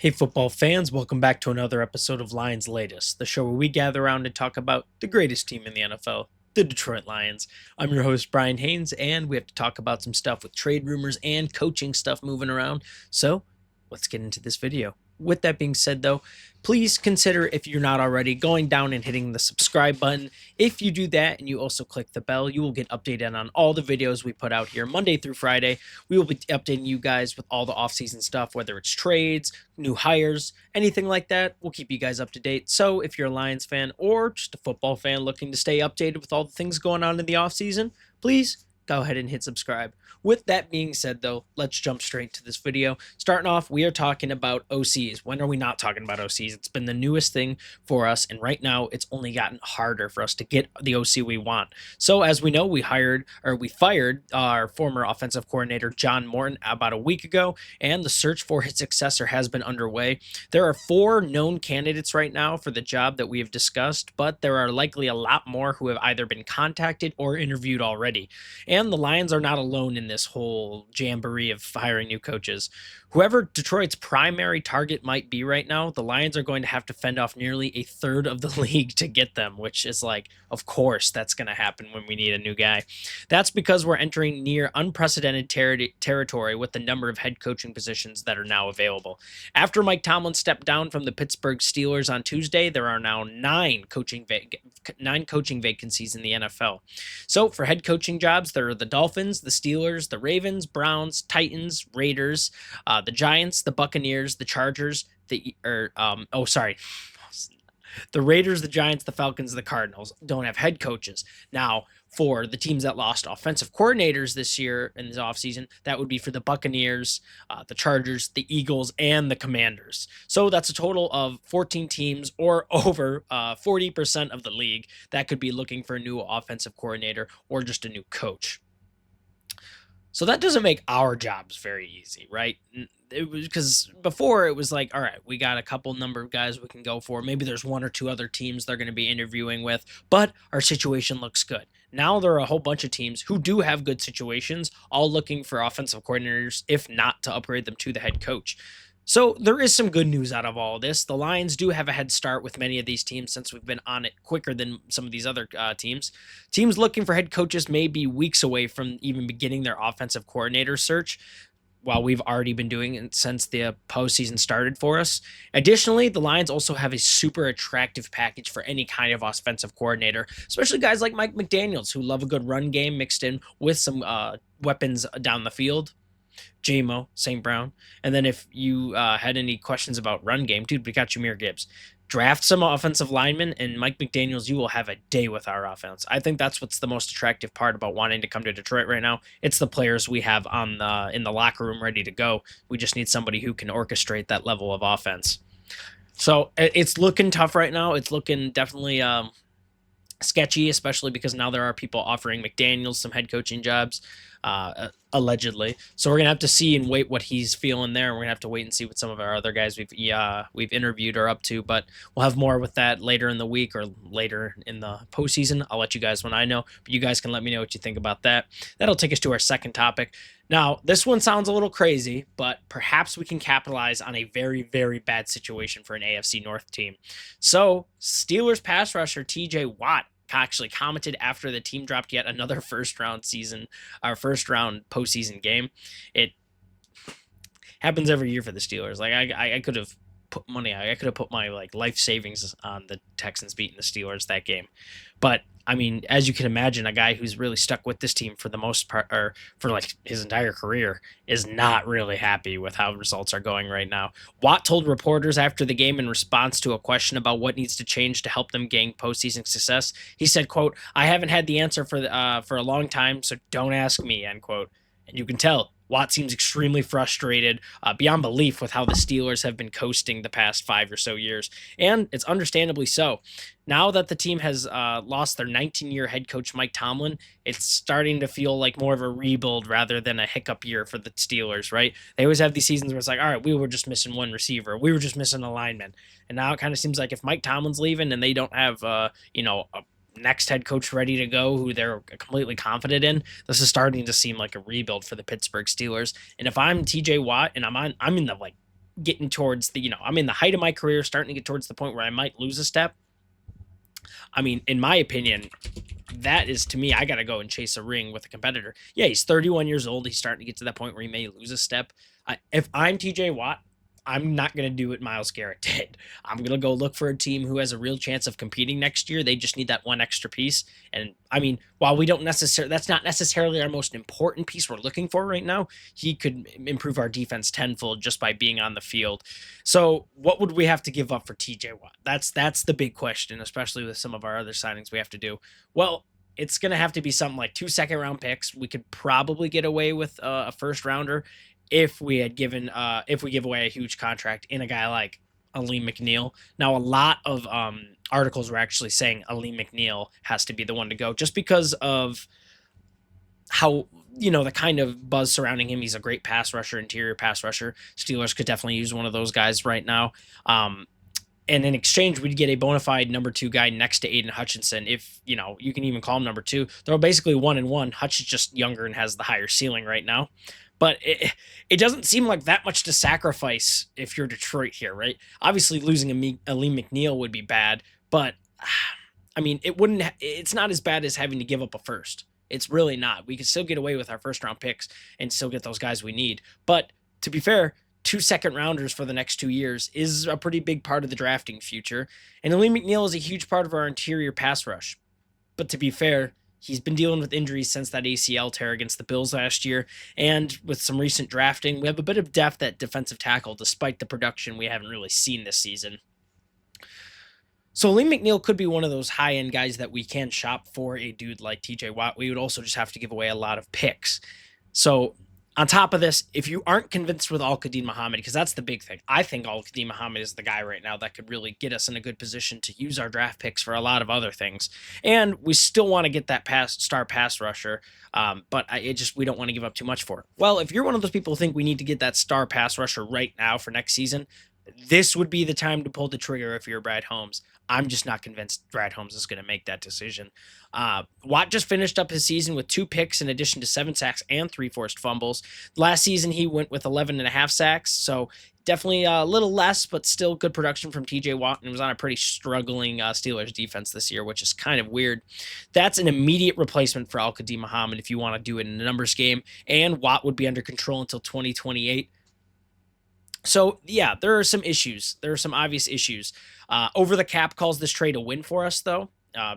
Hey, football fans, welcome back to another episode of Lions Latest, the show where we gather around and talk about the greatest team in the NFL, the Detroit Lions. I'm your host, Bryan Hanes, and we have to talk about some stuff with trade rumors and coaching stuff moving around. So let's get into this video. With that being said, though, please consider, if you're not already, going down and hitting the subscribe button. If you do that and you also click the bell, you will get updated on all the videos we put out here Monday through Friday. We will be updating you guys with all the off-season stuff, whether it's trades, new hires, anything like that. We'll keep you guys up to date. So if you're a Lions fan or just a football fan looking to stay updated with all the things going on in the offseason, please go ahead and hit subscribe. With that being said, though, let's jump straight to this video. Starting off, we are talking about OCs. When are we not talking about OCs? It's been the newest thing for us, and right now it's only gotten harder for us to get the OC we want. So as we know, we fired our former offensive coordinator, John Morton, about a week ago, and the search for his successor has been underway. There are 4 known candidates right now for the job that we have discussed, but there are likely a lot more who have either been contacted or interviewed already. And the Lions are not alone in this whole jamboree of hiring new coaches. Whoever Detroit's primary target might be right now, the Lions are going to have to fend off nearly a third of the league to get them, which is like, of course, that's going to happen when we need a new guy. That's because we're entering near unprecedented territory with the number of head coaching positions that are now available. After Mike Tomlin stepped down from the Pittsburgh Steelers on Tuesday, there are now 9 coaching vacancies in the NFL. So for head coaching jobs, there are the Dolphins, the Steelers, the Ravens, Browns, Titans, Raiders, the Giants, the Buccaneers, the Chargers, the Raiders, the Giants, the Falcons, the Cardinals don't have head coaches. Now, for the teams that lost offensive coordinators this year in this offseason, that would be for the Buccaneers, the Chargers, the Eagles, and the Commanders. So that's a total of 14 teams, or over 40% of the league, that could be looking for a new offensive coordinator or just a new coach. So that doesn't make our jobs very easy, right? It was because before it was like, all right, we got a couple number of guys we can go for. Maybe there's 1 or 2 other teams they're going to be interviewing with, but our situation looks good. Now there are a whole bunch of teams who do have good situations, all looking for offensive coordinators, if not to upgrade them to the head coach. So there is some good news out of all of this. The Lions do have a head start with many of these teams since we've been on it quicker than some of these other teams. Teams looking for head coaches may be weeks away from even beginning their offensive coordinator search, while we've already been doing it since the postseason started for us. Additionally, the Lions also have a super attractive package for any kind of offensive coordinator, especially guys like Mike McDaniels, who love a good run game mixed in with some weapons down the field. JMO, St. Brown. And then if you had any questions about run game, dude, we got Jahmyr Gibbs. Draft some offensive linemen, and Mike McDaniels, you will have a day with our offense. I think that's what's the most attractive part about wanting to come to Detroit right now. It's the players we have in the locker room ready to go. We just need somebody who can orchestrate that level of offense. So it's looking tough right now. It's looking definitely sketchy, especially because now there are people offering McDaniels some head coaching jobs, allegedly. So we're gonna have to see and wait what he's feeling there. We're gonna have to wait and see what some of our other guys we've interviewed are up to. But we'll have more with that later in the week or later in the postseason. I'll let you guys when I know. But you guys can let me know what you think about that. That'll take us to our second topic. Now, this one sounds a little crazy, but perhaps we can capitalize on a very, very bad situation for an AFC North team. So, Steelers pass rusher TJ Watt actually commented after the team dropped yet another first round postseason game. It happens every year for the Steelers. Like I could have put money. I could have put my life savings on the Texans beating the Steelers that game. But I mean, as you can imagine, a guy who's really stuck with this team for the most part, or for his entire career, is not really happy with how results are going right now. Watt told reporters after the game in response to a question about what needs to change to help them gain postseason success. He said, "quote I haven't had the answer for a long time, so don't ask me." End quote. And you can tell Watt seems extremely frustrated beyond belief with how the Steelers have been coasting the past 5 or so years. And it's understandably so. Now that the team has lost their 19-year head coach, Mike Tomlin, it's starting to feel like more of a rebuild rather than a hiccup year for the Steelers, right? They always have these seasons where it's like, all right, we were just missing one receiver. We were just missing a lineman. And now it kind of seems like if Mike Tomlin's leaving and they don't have, a next head coach ready to go who they're completely confident in, this is starting to seem like a rebuild for the Pittsburgh Steelers. And if I'm TJ Watt and I'm in the getting towards I'm in the height of my career, starting to get towards the point where I might lose a step. I mean, in my opinion, that is, to me, I got to go and chase a ring with a competitor. Yeah, he's 31 years old. He's starting to get to that point where he may lose a step. If I'm TJ Watt, I'm not going to do what Myles Garrett did. I'm going to go look for a team who has a real chance of competing next year. They just need that one extra piece. And I mean, while we don't necessarily, that's not necessarily our most important piece we're looking for right now, he could improve our defense tenfold just by being on the field. So what would we have to give up for TJ Watt? That's the big question, especially with some of our other signings we have to do. Well, it's going to have to be something like 2 second-round picks. We could probably get away with a first rounder if we had given if we give away a huge contract in a guy like Aleem McNeil. Now, a lot of articles were actually saying Aleem McNeil has to be the one to go just because of how the kind of buzz surrounding him. He's a great pass rusher, interior pass rusher. Steelers could definitely use one of those guys right now. And in exchange, we'd get a bona fide number 2 guy next to Aiden Hutchinson. If you can even call him number 2. They're basically 1-1. Hutch is just younger and has the higher ceiling right now. But it doesn't seem like that much to sacrifice if you're Detroit here, right? Obviously, losing Aleem McNeil would be bad, but I mean, it's not as bad as having to give up a first. It's really not. We can still get away with our first round picks and still get those guys we need. But to be fair, 2 second-rounders for the next 2 years is a pretty big part of the drafting future. And Aleem McNeil is a huge part of our interior pass rush. But to be fair, he's been dealing with injuries since that ACL tear against the Bills last year. And with some recent drafting, we have a bit of depth at defensive tackle, despite the production we haven't really seen this season. So Aleem McNeil could be one of those high-end guys that we can shop for a dude like TJ Watt. We would also just have to give away a lot of picks. So on top of this, if you aren't convinced with Al-Qadim Muhammad, because that's the big thing, I think Al-Qadim Muhammad is the guy right now that could really get us in a good position to use our draft picks for a lot of other things. And we still want to get that star pass rusher, but we don't want to give up too much for it. Well, if you're one of those people who think we need to get that star pass rusher right now for next season, this would be the time to pull the trigger if you're Brad Holmes. I'm just not convinced Brad Holmes is going to make that decision. Watt just finished up his season with 2 picks in addition to 7 sacks and 3 forced fumbles. Last season, he went with 11.5 sacks, so definitely a little less, but still good production from TJ Watt, and was on a pretty struggling Steelers defense this year, which is kind of weird. That's an immediate replacement for Al-Qadim Muhammad if you want to do it in a numbers game, and Watt would be under control until 2028. So, yeah, there are some issues. There are some obvious issues. Over the Cap calls this trade a win for us, though.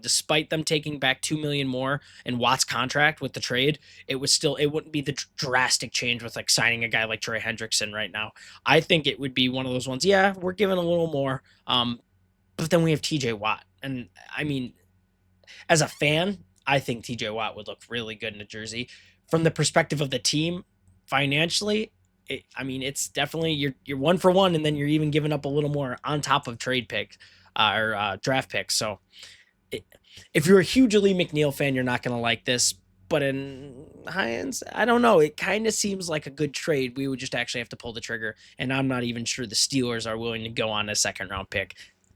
Despite them taking back $2 million more in Watt's contract with the trade, it wouldn't be the drastic change with like signing a guy like Trey Hendrickson right now. I think it would be one of those ones. Yeah, we're giving a little more, but then we have TJ Watt, and I mean, as a fan, I think TJ Watt would look really good in a jersey. From the perspective of the team, financially, it's definitely you're 1-for-1, and then you're even giving up a little more on top of trade pick or draft picks. So if you're a huge Aleem McNeil fan, you're not going to like this. But in Hines, I don't know. It kind of seems like a good trade. We would just actually have to pull the trigger, and I'm not even sure the Steelers are willing to go on a second-round pick.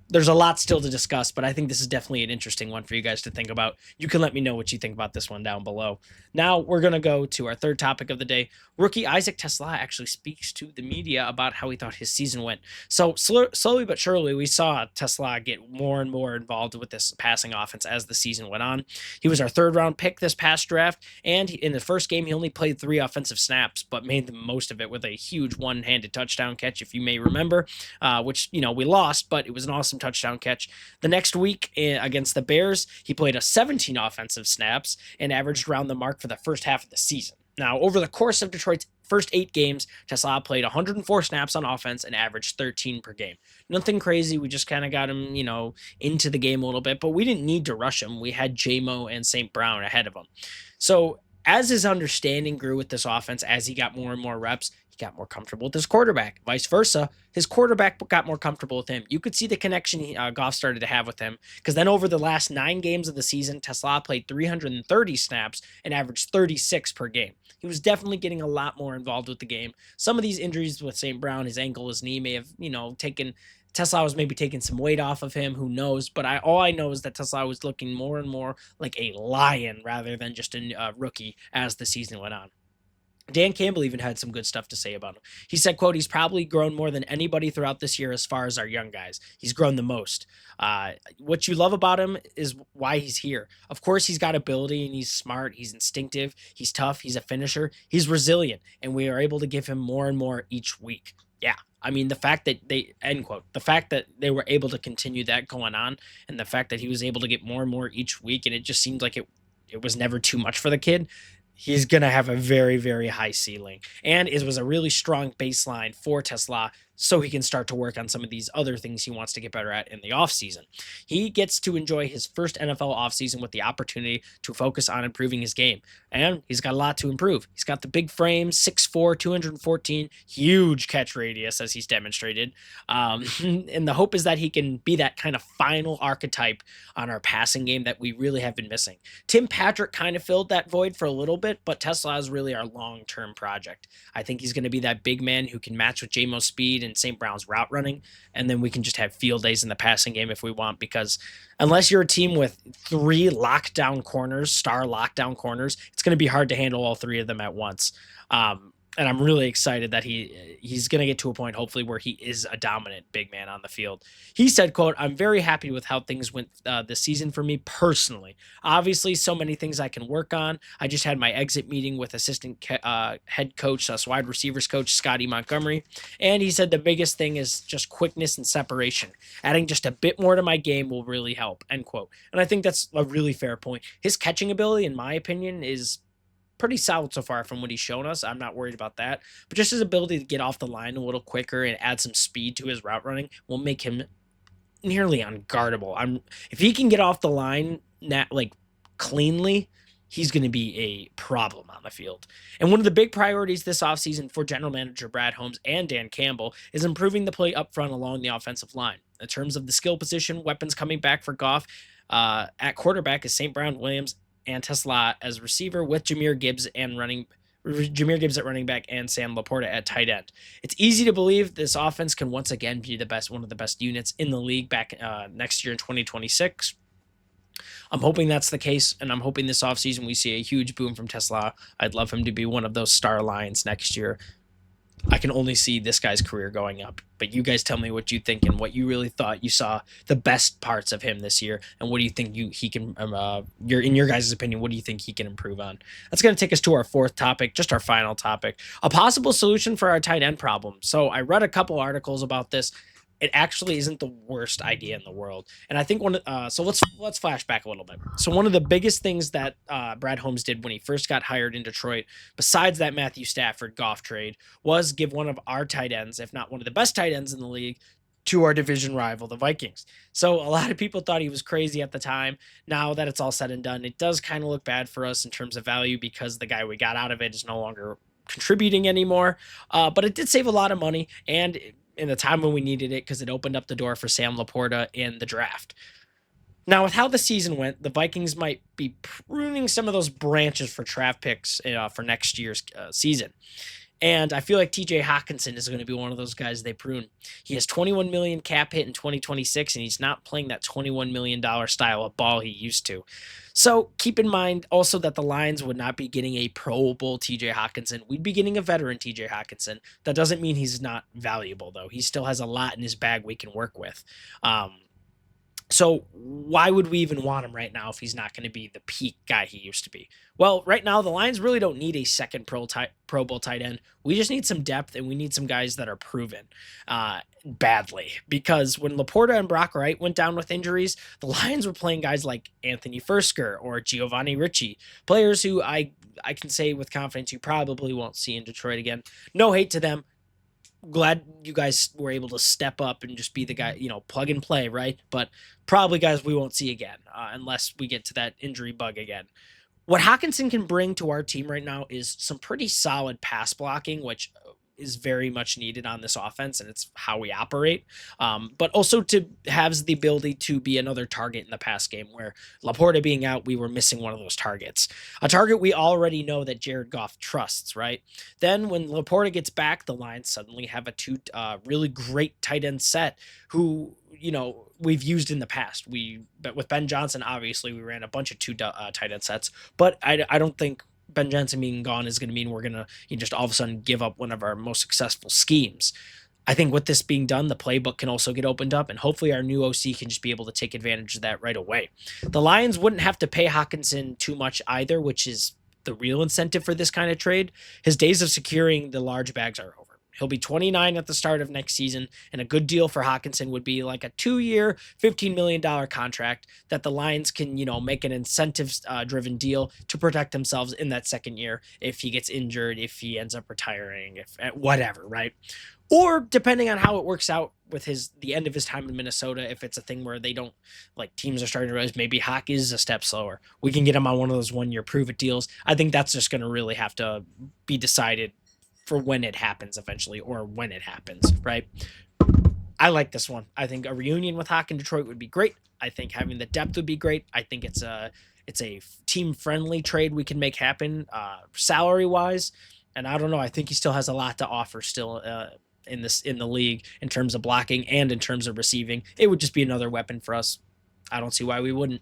There's a lot still to discuss, but I think this is definitely an interesting one for you guys to think about. You can let me know what you think about this one down below. Now we're going to go to our third topic of the day. Rookie Isaac Ukah actually speaks to the media about how he thought his season went. So slowly but surely, we saw Ukah get more and more involved with this passing offense as the season went on. He was our 3rd-round pick this past draft, and in the first game, he only played 3 offensive snaps, but made the most of it with a huge one-handed touchdown catch, if you may remember, which, we lost, but it was an awesome touchdown catch. The next week against the Bears, he played 17 offensive snaps and averaged around the mark for the first half of the season. Now, over the course of Detroit's first 8 games, Ukah played 104 snaps on offense and averaged 13 per game. Nothing crazy. We just kind of got him, into the game a little bit, but we didn't need to rush him. We had J-Mo and St. Brown ahead of him. So as his understanding grew with this offense, as he got more and more reps, he got more comfortable with his quarterback. Vice versa, his quarterback got more comfortable with him. You could see the connection Goff started to have with him, because then over the last 9 games of the season, Ukah played 330 snaps and averaged 36 per game. He was definitely getting a lot more involved with the game. Some of these injuries with St. Brown, his ankle, his knee, may have, taken Ukah was maybe taking some weight off of him. Who knows? But all I know is that Ukah was looking more and more like a lion rather than just a rookie as the season went on. Dan Campbell even had some good stuff to say about him. He said, quote, he's probably grown more than anybody throughout this year as far as our young guys. He's grown the most. What you love about him is why he's here. Of course, he's got ability and he's smart. He's instinctive. He's tough. He's a finisher. He's resilient. And we are able to give him more and more each week. Yeah. I mean, the fact that they, end quote, the fact that they were able to continue that going on and the fact that he was able to get more and more each week and it just seemed like it was never too much for the kid, he's going to have a very, very high ceiling. And it was a really strong baseline for Tesla so he can start to work on some of these other things he wants to get better at in the offseason. He gets to enjoy his first NFL offseason with the opportunity to focus on improving his game. And he's got a lot to improve. He's got the big frame, 6'4, 214, huge catch radius, as he's demonstrated. And the hope is that he can be that kind of final archetype on our passing game that we really have been missing. Tim Patrick kind of filled that void for a little bit, but Tesla is really our long-term project. I think he's going to be that big man who can match with JMO's speed and St. Brown's route running, and then we can just have field days in the passing game if we want, because unless you're a team with three lockdown corners, star lockdown corners, it's going to be hard to handle all three of them at once. And I'm really excited that he's going to get to a point, hopefully, where he is a dominant big man on the field. He said, quote, I'm very happy with how things went this season for me personally. Obviously, so many things I can work on. I just had my exit meeting with assistant head coach, wide receivers coach, Scotty Montgomery. And he said the biggest thing is just quickness and separation. Adding just a bit more to my game will really help, end quote. And I think that's a really fair point. His catching ability, in my opinion, is pretty solid so far from what he's shown us. I'm not worried about that. But just his ability to get off the line a little quicker and add some speed to his route running will make him nearly unguardable. If he can get off the line cleanly, he's going to be a problem on the field. And one of the big priorities this offseason for general manager Brad Holmes and Dan Campbell is improving the play up front along the offensive line. In terms of the skill position, weapons coming back for Goff at quarterback is St. Brown, Williams, and Tesla as receiver, with Jahmyr Gibbs at running back and Sam Laporta at tight end. It's easy to believe this offense can once again be one of the best units in the league back next year in 2026. I'm hoping that's the case, and I'm hoping this offseason we see a huge boom from Tesla. I'd love him to be one of those star lions next year. I can only see this guy's career going up. But you guys tell me what you think and what you really thought you saw the best parts of him this year, and what do you think he can in your guys' opinion, what do you think he can improve on? That's going to take us to our fourth topic, just our final topic, a possible solution for our tight end problem. So I read a couple articles about this. It actually isn't the worst idea in the world. And I think so let's flash back a little bit. So one of the biggest things that Brad Holmes did when he first got hired in Detroit, besides that Matthew Stafford Goff trade, was give one of our tight ends, if not one of the best tight ends in the league, to our division rival, the Vikings. So a lot of people thought he was crazy at the time. Now that it's all said and done, it does kind of look bad for us in terms of value, because the guy we got out of it is no longer contributing anymore. But it did save a lot of money, and in the time when we needed it, because it opened up the door for Sam Laporta in the draft. Now, with how the season went, the Vikings might be pruning some of those branches for draft picks for next year's season. And I feel like TJ Hawkinson is going to be one of those guys they prune. He has $21 million cap hit in 2026, and he's not playing that $21 million style of ball he used to. So keep in mind also that the Lions would not be getting a Pro Bowl TJ Hawkinson. We'd be getting a veteran TJ Hawkinson. That doesn't mean he's not valuable, though. He still has a lot in his bag we can work with. So why would we even want him right now if he's not going to be the peak guy he used to be? Well, right now, the Lions really don't need a second Pro Bowl tight end. We just need some depth, and we need some guys that are proven badly. Because when Laporta and Brock Wright went down with injuries, the Lions were playing guys like Anthony Fursker or Giovanni Ricci, players who I can say with confidence you probably won't see in Detroit again. No hate to them. Glad you guys were able to step up and just be the guy, plug and play, right? But probably guys we won't see again unless we get to that injury bug again. What Hawkinson can bring to our team right now is some pretty solid pass blocking, which is very much needed on this offense, and it's how we operate. But also to have the ability to be another target in the pass game, where Laporta being out, we were missing one of those targets. A target we already know that Jared Goff trusts, right? Then when Laporta gets back, the Lions suddenly have a two really great tight end set who, we've used in the past. But with Ben Johnson, obviously, we ran a bunch of two tight end sets, but I don't think Ben Johnson being gone is going to mean we're going to just all of a sudden give up one of our most successful schemes. I think with this being done, the playbook can also get opened up, and hopefully our new OC can just be able to take advantage of that right away. The Lions wouldn't have to pay Hockenson too much either, which is the real incentive for this kind of trade. His days of securing the large bags are over. He'll be 29 at the start of next season, and a good deal for Hockenson would be like a 2-year, $15 million contract that the Lions can, make an incentive-driven deal to protect themselves in that second year if he gets injured, if he ends up retiring, if whatever, right? Or depending on how it works out with the end of his time in Minnesota, if it's a thing where they don't, like, teams are starting to realize maybe Hawk is a step slower, we can get him on one of those 1-year prove-it deals. I think that's just going to really have to be decided for when it happens eventually, or when it happens, right? I like this one. I think a reunion with Hawk in Detroit would be great. I think having the depth would be great. I think it's a team-friendly trade we can make happen salary-wise. And I don't know. I think he still has a lot to offer still in the league in terms of blocking and in terms of receiving. It would just be another weapon for us. I don't see why we wouldn't.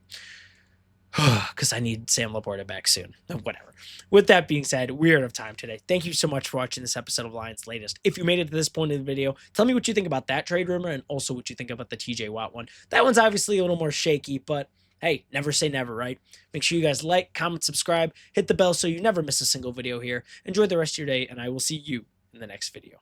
Because I need Sam Laporta back soon. Whatever. With that being said, we're out of time today. Thank you so much for watching this episode of Lions Latest. If you made it to this point in the video, tell me what you think about that trade rumor and also what you think about the TJ Watt one. That one's obviously a little more shaky, but hey, never say never, right? Make sure you guys like, comment, subscribe, hit the bell so you never miss a single video here. Enjoy the rest of your day, and I will see you in the next video.